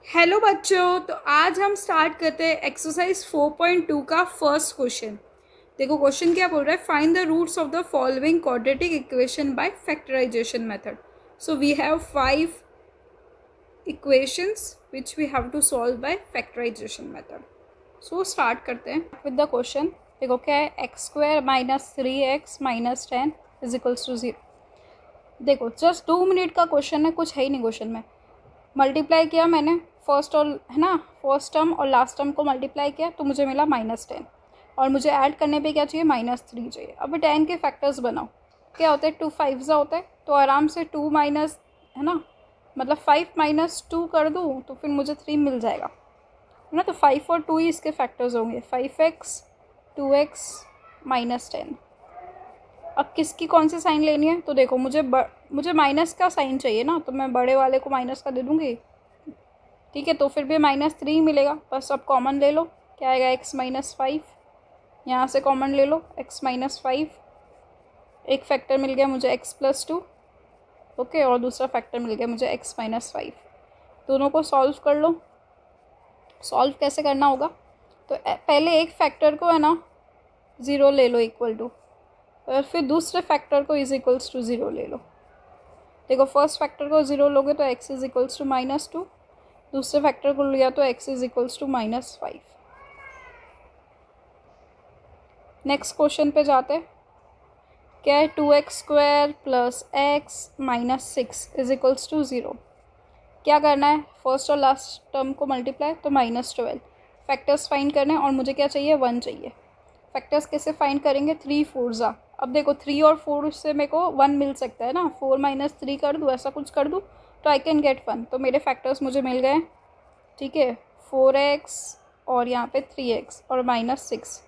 Hello बच्चों, तो आज हम स्टार्ट करते हैं एक्सरसाइज 4.2 का फर्स्ट क्वेश्चन। देखो क्वेश्चन क्या बोल रहा है, find the roots of the following quadratic equation by factorization method. So we have 5 equations which we have to solve by factorization method. So start करते हैं विद द क्वेश्चन। देखो क्या है, x² minus 3x minus 10 is equals to 0। देखो just 2 minute का question है, कुछ है ही नहीं क्वेश्चन में। मल्टीप्लाई किया मैंने फर्स्ट और है ना, फर्स्ट टर्म और लास्ट टर्म को मल्टीप्लाई किया तो मुझे मिला -10, और मुझे ऐड करने पे क्या चाहिए, -3 चाहिए। अब 10 के फैक्टर्स बनाओ। क्या होता है, 2 5 होता है, तो आराम से 2 माइनस है ना, मतलब 5 माइनस 2 कर दूँ तो फिर मुझे 3 मिल जाएगा, है ना। तो 5 और 2 ही इसके फैक्टर्स होंगे, 5x 2x -10। अब किसकी कौन सी साइन लेनी है, तो देखो मुझे माइनस का साइन चाहिए ना, तो मैं बड़े वाले को माइनस का दे दूँगी, ठीक है। तो फिर भी -3 मिलेगा, बस अब कॉमन ले लो। क्या आएगा, x -5, यहाँ से कॉमन ले लो x -5। एक फैक्टर मिल गया मुझे x + 2, ओके, और दूसरा फैक्टर मिल गया मुझे x -5। दोनों को सॉल्व कर लो। सॉल्व कैसे करना होगा, तो पहले एक फैक्टर को है ना 0 ले लो इक्वल टू, और फिर दूसरे फैक्टर को इज इक्वल्स टू 0 ले लो। देखो फर्स्ट फैक्टर को 0 लोगे तो x इज इक्वल्स टू -2, दूसरे फैक्टर को लिया तो x is equals to -5। Next question पे जाते हैं। क्या है, 2x² + x -6 is equals to 0। क्या करना है, फर्स्ट और लास्ट टर्म को मल्टीप्लाई तो -12। फैक्टर्स फाइंड करने हैं और मुझे क्या चाहिए, 1 चाहिए। फैक्टर्स कैसे फाइंड करेंगे, 3 4 ज़ा। अब देखो 3 और 4 से मेरे को 1 मिल सकता है ना, 4 - 3 कर दूँ, ऐसा कुछ कर दूँ तो आई कैन गेट 1। तो मेरे फैक्टर्स मुझे मिल गए, ठीक है। 4x और यहाँ पे 3x और -6।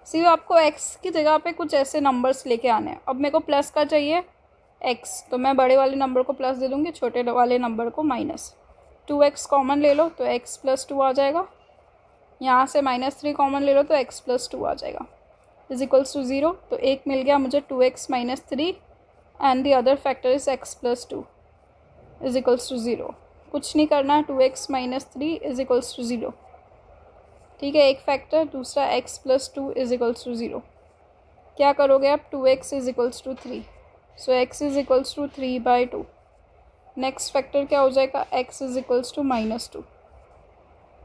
सी आपको x की जगह पे कुछ ऐसे नंबर्स लेके आने हैं। अब मेरे को प्लस का चाहिए x, तो मैं बड़े वाले नंबर को प्लस दे दूँगी, छोटे वाले नंबर को माइनस। 2x कॉमन ले लो तो x + 2 आ जाएगा। यहाँ से -3 कॉमन ले लो तो x + 2 आ जाएगा, इज इक्वल्स टू 0। तो एक मिल गया मुझे 2x -3 and the other factor is x + 2 is equals to 0। कुछ नहीं करना है, 2x -3 इज इक्वल्स टू 0, ठीक है। एक फैक्टर, दूसरा x + 2 इज इक्वल्स टू 0। क्या करोगे आप, 2x is equals to 3, so x is equals to 3/2। Next factor क्या हो जाएगा, x इज इक्वल्स टू -2,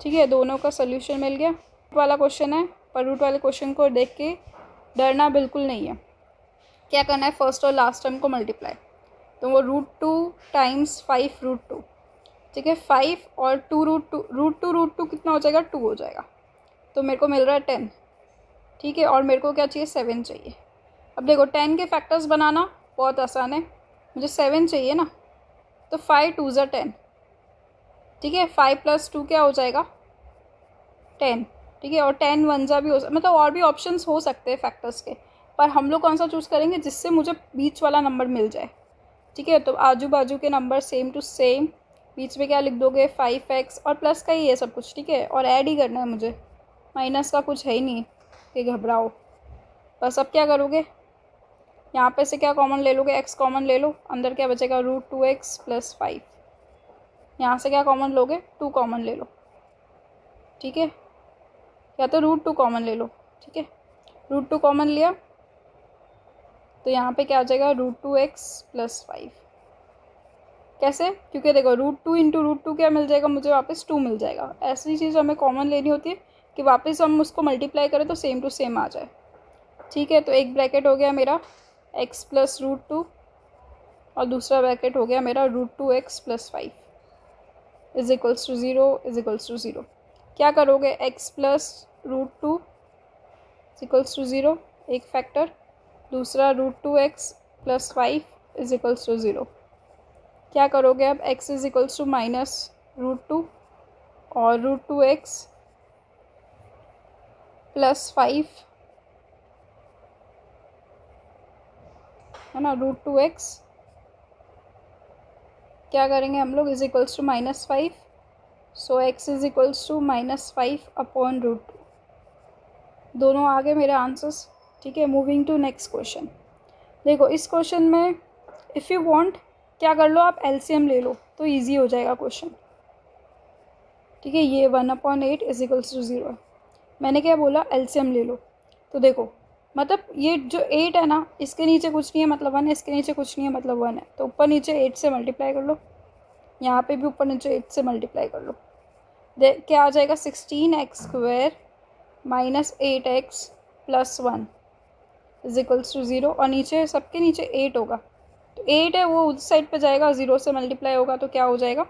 ठीक है। दोनों का सोल्यूशन मिल गया। रूट वाला क्वेश्चन है, पर रूट वाले क्वेश्चन को देख के डरना बिल्कुल नहीं है। क्या करना है, फर्स्ट और लास्ट टर्म को मल्टीप्लाई, तो वो √2 × 5√2, ठीक है। 5 और 2√2 कितना हो जाएगा, 2 हो जाएगा। तो मेरे को मिल रहा है 10, ठीक है। और मेरे को क्या चाहिए, 7 चाहिए। अब देखो 10 के फैक्टर्स बनाना बहुत आसान है, मुझे 7 चाहिए ना, तो 5 2 ज़ा 10, ठीक है। 5 + 2 क्या हो जाएगा, 10, ठीक है। और 10 1 ज़ा भी हो, मतलब और भी ऑप्शंस हो सकते हैं फैक्टर्स के, पर हम लोग कौन सा चूज़ करेंगे जिससे मुझे बीच वाला नंबर मिल जाए, ठीक है। तो आजू बाजू के नंबर सेम टू सेम, बीच में क्या लिख दोगे, 5x, और प्लस का ही है सब कुछ, ठीक है। और ऐड ही करना है मुझे, माइनस का कुछ है ही नहीं कि घबराओ। बस अब क्या करोगे, यहाँ पे से क्या कॉमन ले लोगे, x कॉमन ले लो, अंदर क्या बचेगा, √2x + 5। यहाँ से क्या कॉमन लोगे, 2 कॉमन ले लो, ठीक है। या तो √2 कॉमन ले लो, ठीक है। √2 कॉमन लिया तो यहाँ पे क्या आ जाएगा, √2x + 5। कैसे, क्योंकि देखो √2 × √2 क्या मिल जाएगा, मुझे वापस 2 मिल जाएगा। ऐसी चीज़ हमें कॉमन लेनी होती है कि वापस हम उसको मल्टीप्लाई करें तो सेम टू सेम आ जाए, ठीक है। तो एक ब्रैकेट हो गया मेरा x + √2, और दूसरा ब्रैकेट हो गया मेरा √2x + 5 is equals to 0 is equals to 0। क्या करोगे, x + √2 इज इक्वल्स टू 0, एक फैक्टर, दूसरा √2x + 5 इज इक्वल्स टू 0। क्या करोगे अब, x इज इक्वल्स टू -√2 और √2x + 5, है ना, √2x क्या करेंगे हम लोग, is equals to -5, so x is equals to -5/√2। दोनों आ गए मेरे आंसर्स, ठीक है। Moving to next question. देखो इस क्वेश्चन में इफ़ यू वांट क्या कर लो, आप एलसीएम ले लो तो इजी हो जाएगा क्वेश्चन। ठीक है, ये 1/8 इज इक्वल्स टू 0 है। मैंने क्या बोला, एलसीएम ले लो। तो देखो मतलब ये जो 8 है ना, इसके नीचे कुछ नहीं है मतलब 1 है, इसके नीचे कुछ नहीं है मतलब 1 है, तो ऊपर नीचे 8 से मल्टीप्लाई कर लो, यहाँ पे भी ऊपर नीचे 8 से मल्टीप्लाई कर लो। क्या आ जाएगा, 16x² minus 8x plus 1 is equals to 0, और नीचे सबके नीचे 8 होगा, तो 8 है वो उस साइड पे जाएगा, 0 से मल्टीप्लाई होगा तो क्या हो जाएगा,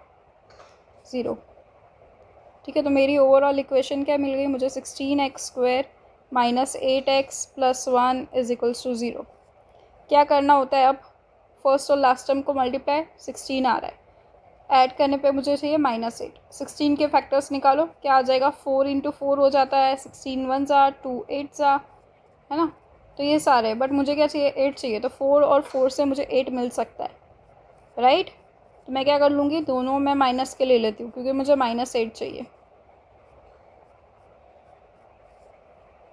0। ठीक है, तो मेरी ओवरऑल इक्वेशन क्या मिल गई मुझे, 16x² minus 8x plus 1 is equals to 0। क्या करना होता है अब, फर्स्ट और लास्ट टर्म को मल्टीप्लाई, 16 आ रहा है, ऐड करने पे मुझे चाहिए -8। 16 के फैक्टर्स निकालो, क्या आ जाएगा, 4 × 4 हो जाता है, 16 1 ज़ा 2 8 ज़ा, है ना। तो ये सारे, बट मुझे क्या चाहिए, 8 चाहिए, तो 4 और 4 से मुझे 8 मिल सकता है, राइट। तो मैं क्या कर लूँगी, दोनों में माइनस के ले लेती हूँ क्योंकि मुझे -8 चाहिए।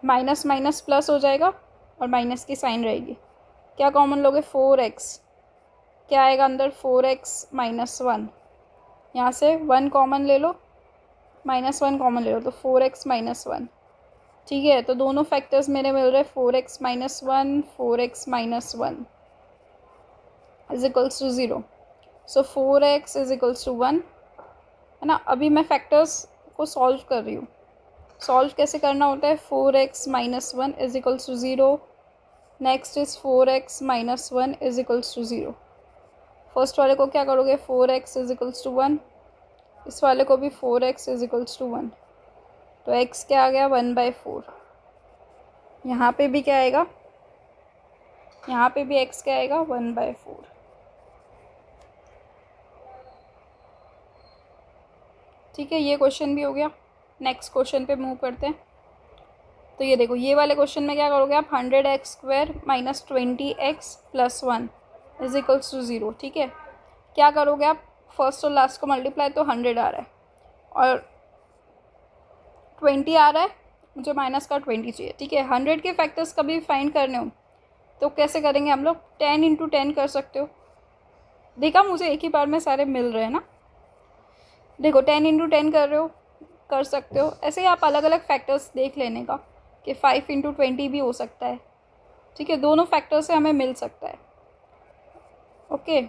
माइनस माइनस प्लस हो जाएगा और माइनस की साइन रहेगी, क्या कॉमन लोगे, 4x, क्या आएगा अंदर, 4x माइनस 1, यहाँ से 1 कॉमन ले लो, -1 कॉमन ले लो, तो 4x माइनस 1। ठीक है, तो दोनों फैक्टर्स मेरे मिल रहे, 4x minus 1, 4x minus 1 is equals to 0। So 4x is equals to 1, है ना। अभी मैं फैक्टर्स को सॉल्व कर रही हूँ, सॉल्व कैसे करना होता है, 4x minus 1 is equals to 0, next is 4x minus 1 is equals to 0। First वाले को क्या करोगे, 4x इज इक्वल्स टू 1, इस वाले को भी 4x इज इक्वल्स टू 1, तो x क्या आ गया, 1/4। यहाँ पे भी क्या आएगा, यहाँ पे भी x क्या आएगा, 1/4। ठीक है, ये क्वेश्चन भी हो गया। नेक्स्ट क्वेश्चन पे मूव करते हैं। तो ये देखो, ये वाले क्वेश्चन में क्या करोगे आप, 100x² minus 20x plus 1 is equals to 0। ठीक है, क्या करोगे आप, फर्स्ट और लास्ट को मल्टीप्लाई, तो 100 आ रहा है और 20 आ रहा है, मुझे माइनस का 20 चाहिए। ठीक है, 100 के फैक्टर्स कभी फाइंड करने हो तो कैसे करेंगे हम लोग, 10 × 10 कर सकते हो। देखा, मुझे एक ही बार में सारे मिल रहे हैं ना। देखो 10 × 10 कर रहे हो, कर सकते हो। ऐसे ही आप अलग अलग फैक्टर्स देख लेने का कि 5 × 20 भी हो सकता है। ठीक है, दोनों फैक्टर से हमें मिल सकता है। ओके,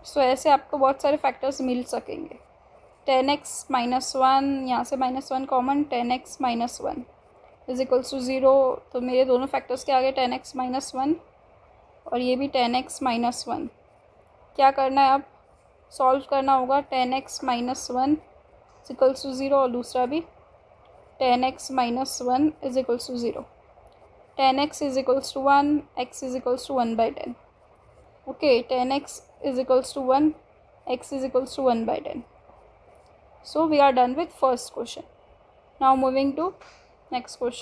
सो ऐसे आपको बहुत सारे फैक्टर्स मिल सकेंगे। 10x माइनस 1, यहाँ से -1 common, 10x minus 1 is equals to 0। तो मेरे दोनों फैक्टर्स के आगे 10x माइनस 1 और ये भी 10x माइनस 1। क्या करना है अब, सॉल्व करना होगा, 10x minus 1 is equals to 0 और दूसरा भी 10x minus 1 is equals to 0। 10x is equals to 1, x is equals to 1/10। Okay, 10x is equals to 1, x is equals to 1/10। So we are done with first question. Now moving to next question.